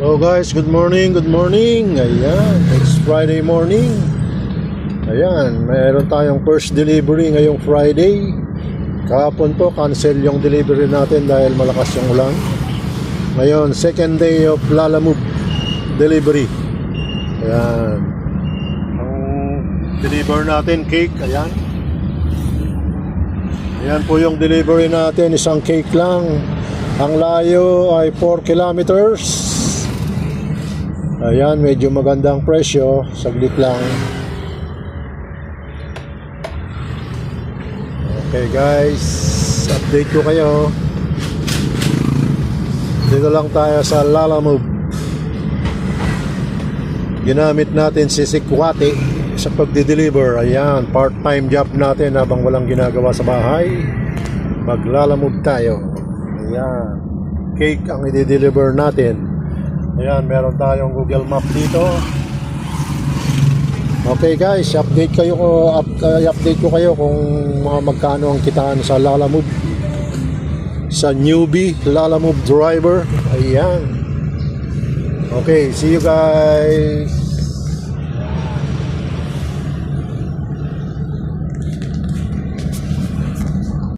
So guys, good morning, good morning. Ayan, it's Friday morning. Ayan, mayroon tayong first delivery ngayong Friday. Kahapon po, cancel yung delivery natin dahil malakas yung ulan. Ngayon, second day of Lalamove delivery. Ayan. Ang deliver natin, cake, ayan. Ayan po yung delivery natin, isang cake lang. Ang layo ay 4 kilometers. Ayan, medyo magandang presyo. Saglit lang. Okay guys, update ko kayo. Dito lang tayo sa Lalamove. Ginamit natin si Sikwate sa pagdi-deliver. Ayan, part-time job natin habang walang ginagawa sa bahay. Mag-Lalamove tayo. Ayan, cake ang i-deliver natin. Ayan, meron tayong Google Map dito. Okay guys, update ko kayo kung mga magkano ang kitaan sa Lalamove. Sa newbie Lalamove driver. Ayan. Okay, see you guys.